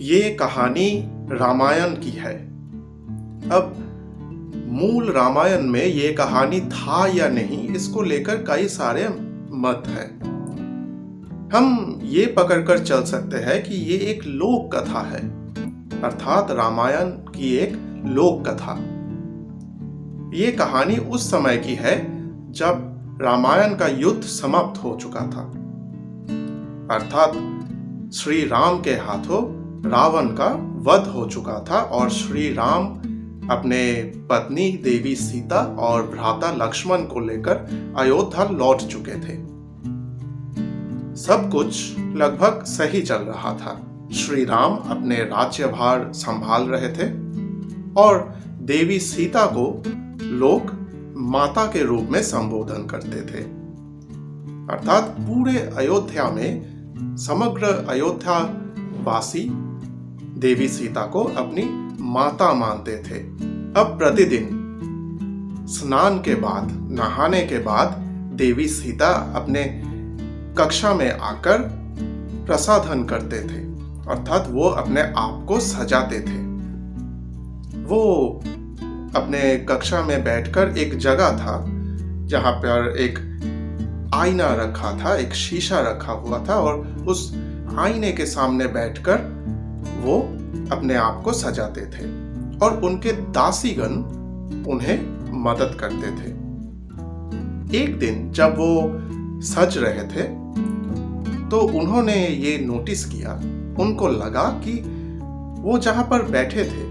ये कहानी रामायण की है। अब मूल रामायण में ये कहानी था या नहीं, इसको लेकर कई सारे मत हैं। हम ये पकड़कर चल सकते हैं कि ये एक लोक कथा है, अर्थात रामायण की एक लोक कथा। ये कहानी उस समय की है जब रामायण का युद्ध समाप्त हो चुका था, अर्थात श्री राम के हाथों रावण का वध हो चुका था और श्री राम अपने पत्नी देवी सीता और भ्राता लक्ष्मण को लेकर अयोध्या लौट चुके थे। सब कुछ लगभग सही चल रहा था। श्री राम अपने राज्यभार संभाल रहे थे और देवी सीता को लोग माता के रूप में संबोधन करते थे, अर्थात पूरे अयोध्या में समग्र अयोध्या वासी देवी सीता को अपनी माता मानते थे। अब प्रतिदिन स्नान के बाद, नहाने के बाद देवी सीता अपने कक्षा में आकर प्रसाधन करते थे, अर्थात वो अपने आप को सजाते थे। वो अपने कक्षा में बैठकर, एक जगह था जहां पर एक आईना रखा था, एक शीशा रखा हुआ था और उस आईने के सामने बैठकर वो अपने आप को सजाते थे और उनके दासीगण उन्हें मदद करते थे। एक दिन जब वो सज रहे थे तो उन्होंने ये नोटिस किया, उनको लगा कि वो जहां पर बैठे थे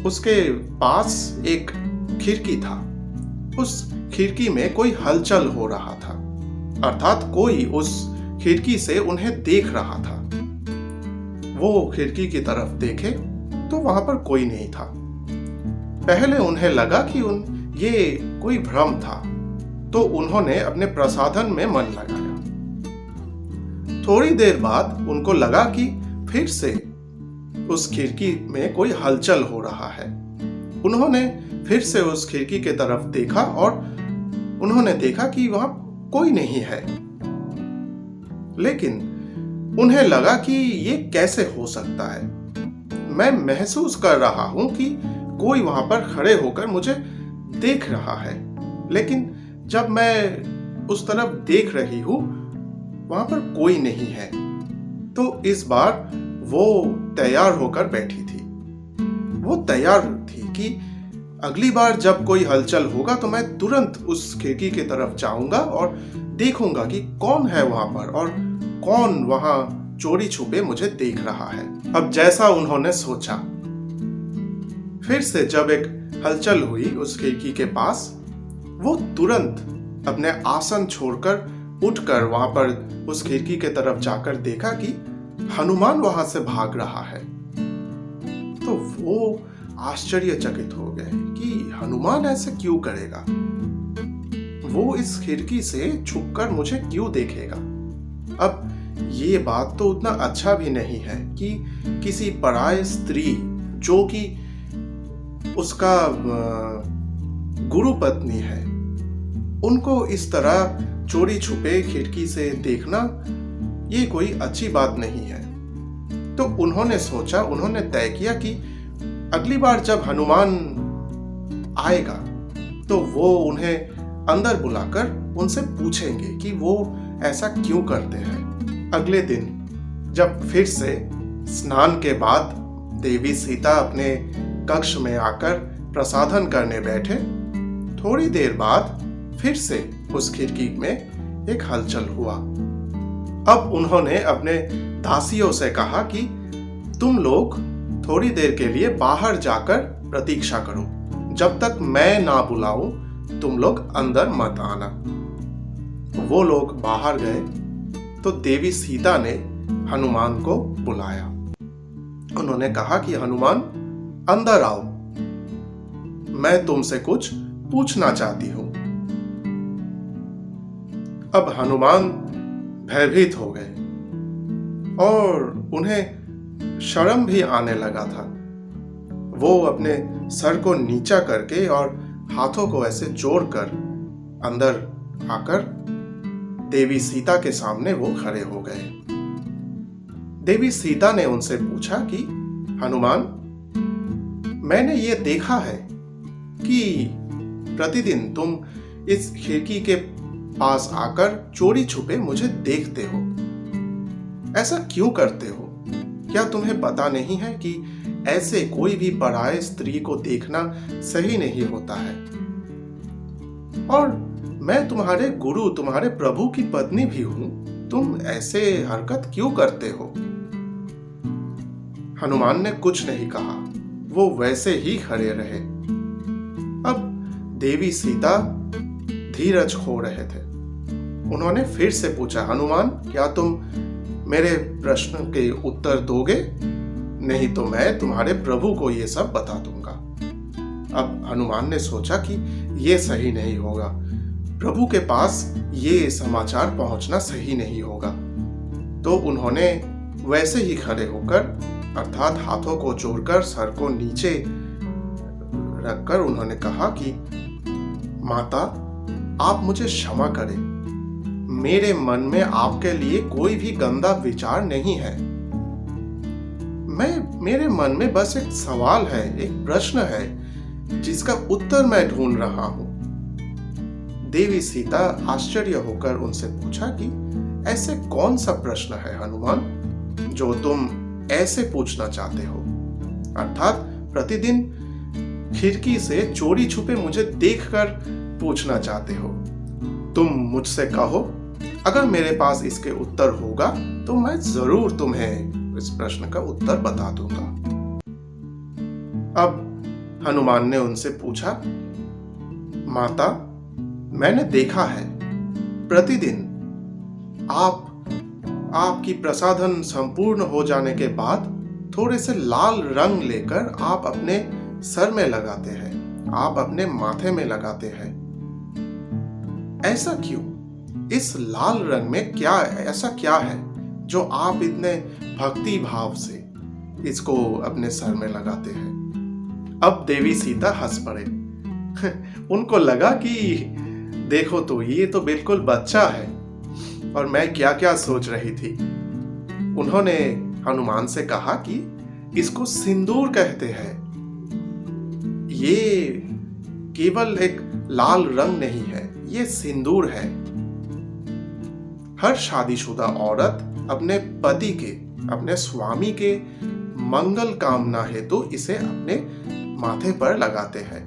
उसके पास एक खिड़की था। उस खिड़की में कोई हलचल हो रहा था, अर्थात कोई उस खिड़की से उन्हें देख रहा था। वो खिड़की की तरफ देखे तो वहां पर कोई नहीं था। पहले उन्हें लगा कि ये कोई भ्रम था, तो उन्होंने अपने प्रसाधन में मन लगाया। थोड़ी देर बाद उनको लगा कि फिर से उस खिड़की में कोई हलचल हो रहा है। उन्होंने फिर से उस खिड़की के तरफ देखा और उन्होंने देखा कि वहां कोई नहीं है, लेकिन उन्हें लगा कि ये कैसे हो सकता है। मैं महसूस कर रहा हूं कि कोई वहां पर खड़े होकर मुझे देख रहा है, लेकिन जब मैं उस तरफ देख रही हूं वहां पर कोई नहीं है। तो इस बार वो तैयार होकर बैठी थी। वो तैयार थी कि अगली बार जब कोई हलचल होगा तो मैं तुरंत उस खिड़की की तरफ जाऊंगा और देखूंगा कि कौन है वहां पर और कौन वहां चोरी छुपे मुझे देख रहा है। अब जैसा उन्होंने सोचा, फिर से जब एक हलचल हुई उस खिड़की के पास, वो तुरंत अपने आसन छोड़कर उठकर वहां पर उस खिड़की के तरफ जाकर देखा कि हनुमान वहां से भाग रहा है। तो वो आश्चर्यचकित हो गए कि हनुमान ऐसे क्यों करेगा, वो इस खिड़की से छुपकर मुझे क्यों देखेगा। अब ये बात तो उतना अच्छा भी नहीं है कि किसी पराये स्त्री जो कि उसका गुरु पत्नी है, उनको इस तरह चोरी छुपे खिड़की से देखना ये कोई अच्छी बात नहीं है। तो उन्होंने सोचा, उन्होंने तय किया कि अगली बार जब हनुमान आएगा तो वो उन्हें अंदर बुलाकर उनसे पूछेंगे कि वो ऐसा क्यों करते हैं। अगले दिन जब फिर से स्नान के बाद देवी सीता अपने कक्ष में आकर प्रसाधन करने बैठे, थोड़ी देर बाद फिर से उस खिड़की में एक हलचल हुआ। अब उन्होंने अपने दासियों से कहा कि तुम लोग थोड़ी देर के लिए बाहर जाकर प्रतीक्षा करो, जब तक मैं ना बुलाऊं तुम लोग अंदर मत आना। वो लोग बाहर गए तो देवी सीता ने हनुमान को बुलाया। उन्होंने कहा कि हनुमान अंदर आओ, मैं तुमसे कुछ पूछना चाहती हूं। अब हनुमान भयभीत हो गए और उन्हें शर्म भी आने लगा था। वो अपने सर को नीचा करके और हाथों को ऐसे जोड़कर अंदर आकर देवी सीता के सामने वो खड़े हो गए। देवी सीता ने उनसे पूछा कि हनुमान, मैंने ये देखा है कि प्रतिदिन तुम इस खिड़की के पास आकर चोरी छुपे मुझे देखते हो। ऐसा क्यों करते हो? क्या तुम्हें पता नहीं है कि ऐसे कोई भी पराये स्त्री को देखना सही नहीं होता है? और मैं तुम्हारे गुरु, तुम्हारे प्रभु की पत्नी भी हूं, तुम ऐसे हरकत क्यों करते हो? हनुमान ने कुछ नहीं कहा, वो वैसे ही खड़े रहे। अब देवी सीता धीरज खो रहे थे। उन्होंने फिर से पूछा, हनुमान, क्या तुम मेरे प्रश्न के उत्तर दोगे? नहीं तो मैं तुम्हारे प्रभु को ये सब बता दूंगा। अब हनुमान ने सोचा कि ये सही नहीं होगा, प्रभु के पास ये समाचार पहुंचना सही नहीं होगा। तो उन्होंने वैसे ही खड़े होकर, अर्थात हाथों को जोड़कर सर को नीचे रखकर उन्होंने कहा कि माता, आप मुझे क्षमा करें। मेरे मन में आपके लिए कोई भी गंदा विचार नहीं है। मेरे मन में बस एक सवाल है, एक प्रश्न है जिसका उत्तर मैं ढूंढ रहा हूं। देवी सीता आश्चर्य होकर उनसे पूछा कि ऐसे कौन सा प्रश्न है हनुमान जो तुम ऐसे पूछना चाहते हो? अर्थात प्रतिदिन खिड़की से चोरी छुपे मुझे देखकर पूछना चाहते हो। तुम मुझसे कहो, अगर मेरे पास इसके उत्तर होगा तो मैं जरूर तुम्हें इस प्रश्न का उत्तर बता दूंगा। अब हनुमान ने उनसे पूछा, माता, मैंने देखा है प्रतिदिन आपकी प्रसाधन संपूर्ण हो जाने के बाद थोड़े से लाल रंग लेकर आप अपने सर में लगाते हैं, आप अपने माथे में लगाते हैं। ऐसा क्यों? इस लाल रंग में ऐसा क्या है जो आप इतने भक्ति भाव से इसको अपने सर में लगाते हैं? अब देवी सीता हंस पड़े। उनको लगा कि देखो तो, ये तो बिल्कुल बच्चा है और मैं क्या क्या सोच रही थी। उन्होंने हनुमान से कहा कि इसको सिंदूर कहते हैं। ये केवल एक लाल रंग नहीं है, ये सिंदूर है। हर शादीशुदा औरत अपने पति के, अपने स्वामी के मंगल कामना हेतु इसे अपने माथे पर लगाते हैं।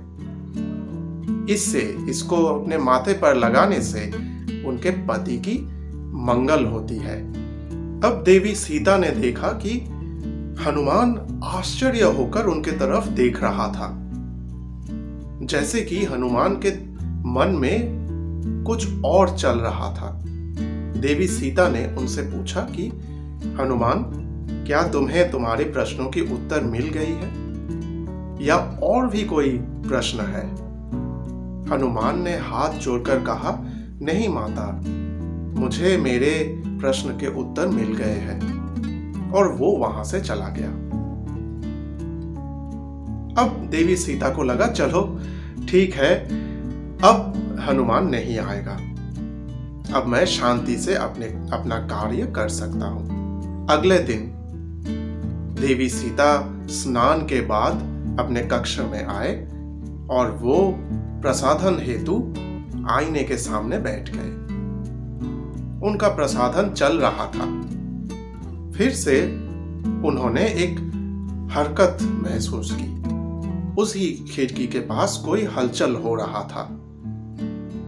इसको अपने माथे पर लगाने से उनके पति की मंगल होती है। अब देवी सीता ने देखा कि हनुमान आश्चर्य होकर उनके तरफ देख रहा था, जैसे कि हनुमान के मन में कुछ और चल रहा था। देवी सीता ने उनसे पूछा कि हनुमान, क्या तुम्हें तुम्हारे प्रश्नों की उत्तर मिल गई है या और भी कोई प्रश्न है? हनुमान ने हाथ जोड़कर कहा, नहीं माता, मुझे मेरे प्रश्न के उत्तर मिल गए हैं, और वो वहां से चला गया। अब देवी सीता को लगा, चलो ठीक है, अब हनुमान नहीं आएगा, अब मैं शांति से अपना कार्य कर सकता हूं। अगले दिन देवी सीता स्नान के बाद अपने कक्ष में आए और वो प्रसाधन हेतु आईने के सामने बैठ गए। उनका प्रसाधन चल रहा था। फिर से उन्होंने एक हरकत महसूस की। उसी खिड़की के पास कोई हलचल हो रहा था।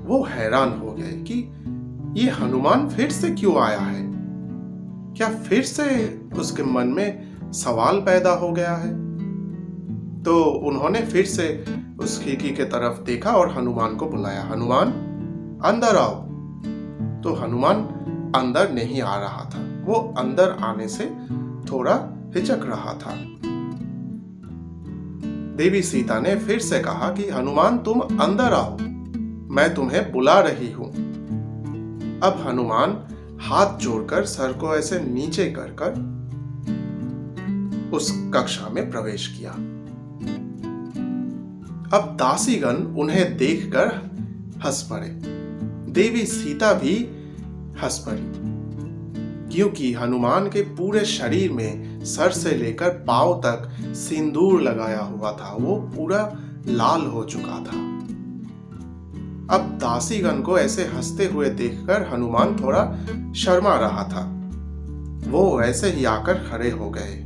वो हैरान हो गए कि ये हनुमान फिर से क्यों आया है? क्या फिर से उसके मन में सवाल पैदा हो गया है? तो उन्होंने फिर से उस खिड़की के तरफ देखा और हनुमान को बुलाया, हनुमान अंदर आओ। तो हनुमान अंदर नहीं आ रहा था, वो अंदर आने से थोड़ा हिचक रहा था। देवी सीता ने फिर से कहा कि हनुमान तुम अंदर आओ, मैं तुम्हें बुला रही हूं। अब हनुमान हाथ जोड़कर सर को ऐसे नीचे कर उस कक्षा में प्रवेश किया। अब दासीगण उन्हें देखकर हंस पड़े। देवी सीता भी हंस पड़ी क्योंकि हनुमान के पूरे शरीर में सर से लेकर पांव तक सिंदूर लगाया हुआ था। वो पूरा लाल हो चुका था। अब दासीगण को ऐसे हंसते हुए देखकर हनुमान थोड़ा शर्मा रहा था। वो ऐसे ही आकर खड़े हो गए।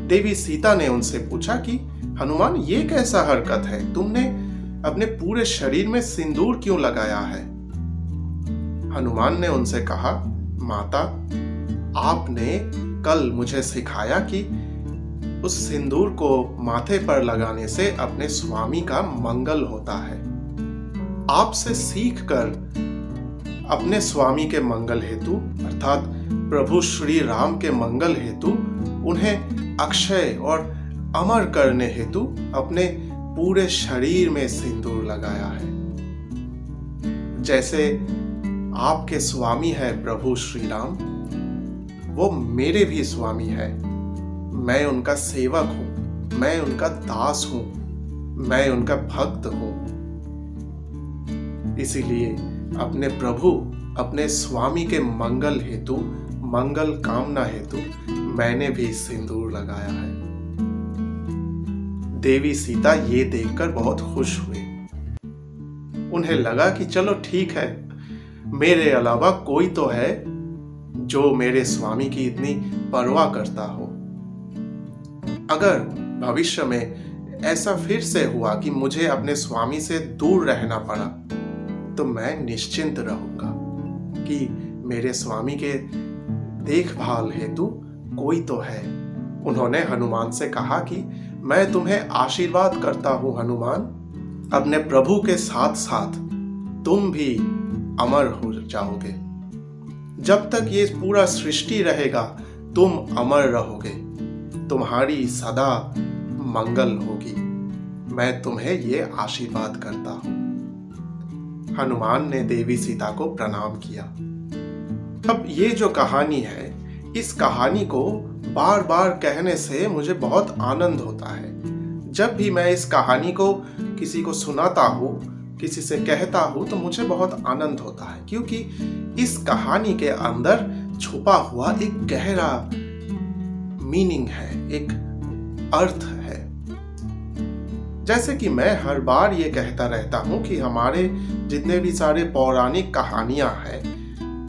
देवी सीता ने उनसे पूछा कि हनुमान, ये कैसा हरकत है? तुमने अपने पूरे शरीर में सिंदूर क्यों लगाया है? हनुमान ने उनसे कहा, माता, आपने कल मुझे सिखाया कि उस सिंदूर को माथे पर लगाने से अपने स्वामी का मंगल होता है। आपसे सीखकर अपने स्वामी के मंगल हेतु अर्थात प्रभु श्री राम के मंगल हेतु उन्हें अक्षय और अमर करने हेतु अपने पूरे शरीर में सिंदूर लगाया है। जैसे आपके स्वामी है प्रभु श्री राम, वो मेरे भी स्वामी है। मैं उनका सेवक हूं, मैं उनका दास हूं, मैं उनका भक्त हूं। इसीलिए अपने प्रभु, अपने स्वामी के मंगल हेतु, मंगल कामना हेतु मैंने भी सिंदूर लगाया है। देवी सीता ये देखकर बहुत खुश हुई। उन्हें लगा कि चलो ठीक है, मेरे अलावा कोई तो है जो मेरे स्वामी की इतनी परवाह करता हो। अगर भविष्य में ऐसा फिर से हुआ कि मुझे अपने स्वामी से दूर रहना पड़ा, तो मैं निश्चिंत रहूंगा कि मेरे स्वामी के देखभाल हेतु कोई तो है। उन्होंने हनुमान से कहा कि मैं तुम्हें आशीर्वाद करता हूं हनुमान, अपने प्रभु के साथ साथ तुम भी अमर हो जाओगे। जब तक ये पूरा सृष्टि रहेगा तुम अमर रहोगे, तुम्हारी सदा मंगल होगी। मैं तुम्हें ये आशीर्वाद करता हूं। हनुमान ने देवी सीता को प्रणाम किया। अब ये जो कहानी है, इस कहानी को बार बार कहने से मुझे बहुत आनंद होता है। जब भी मैं इस कहानी को किसी को सुनाता हूँ, किसी से कहता हूँ, तो मुझे बहुत आनंद होता है, क्योंकि इस कहानी के अंदर छुपा हुआ एक गहरा मीनिंग है, एक अर्थ है। जैसे कि मैं हर बार ये कहता रहता हूँ कि हमारे जितने भी सारे पौराणिक कहानियां हैं,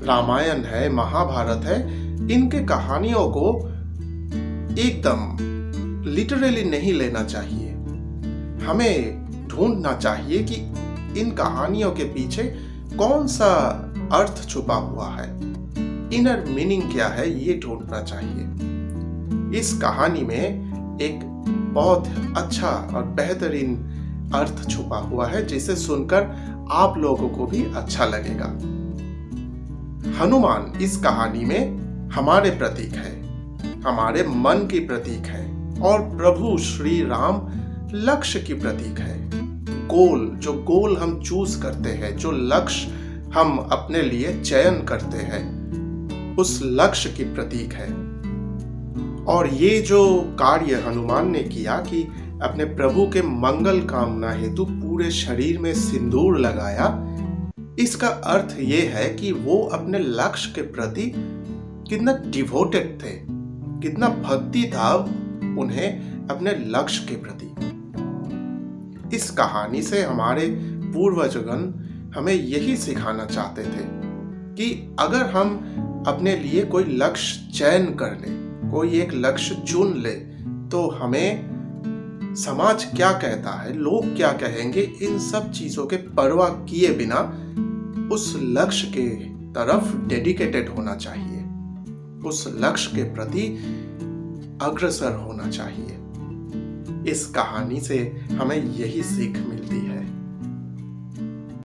रामायण है, महाभारत है, इनके कहानियों को एकदम लिटरली नहीं लेना चाहिए। हमें ढूंढना चाहिए कि इन कहानियों के पीछे कौन सा अर्थ छुपा हुआ है, इनर मीनिंग क्या है, ये ढूंढना चाहिए। इस कहानी में एक बहुत अच्छा और बेहतरीन अर्थ छुपा हुआ है, जिसे सुनकर आप लोगों को भी अच्छा लगेगा। हनुमान इस कहानी में हमारे प्रतीक है, हमारे मन की प्रतीक है, और प्रभु श्री राम लक्ष्य की प्रतीक है। गोल, जो गोल हम चूज करते हैं, जो लक्ष्य हम अपने लिए चयन करते हैं, उस लक्ष्य की प्रतीक है। और ये जो कार्य हनुमान ने किया कि अपने प्रभु के मंगल कामना हेतु पूरे शरीर में सिंदूर लगाया, इसका अर्थ ये है कि वो अपने लक्ष्य के प्रति कितना डिवोटेड थे, कितना भक्ति था उन्हें अपने लक्ष्य के प्रति। इस कहानी से हमारे पूर्वजगण हमें यही सिखाना चाहते थे कि अगर हम अपने लिए कोई लक्ष्य चयन कर ले, कोई एक लक्ष्य चुन ले, तो हमें समाज क्या कहता है, लोग क्या कहेंगे, इन सब चीजों के परवाह किए बिना उस लक्ष्य के तरफ डेडिकेटेड होना चाहिए, उस लक्ष्य के प्रति अग्रसर होना चाहिए। इस कहानी से हमें यही सीख मिलती है।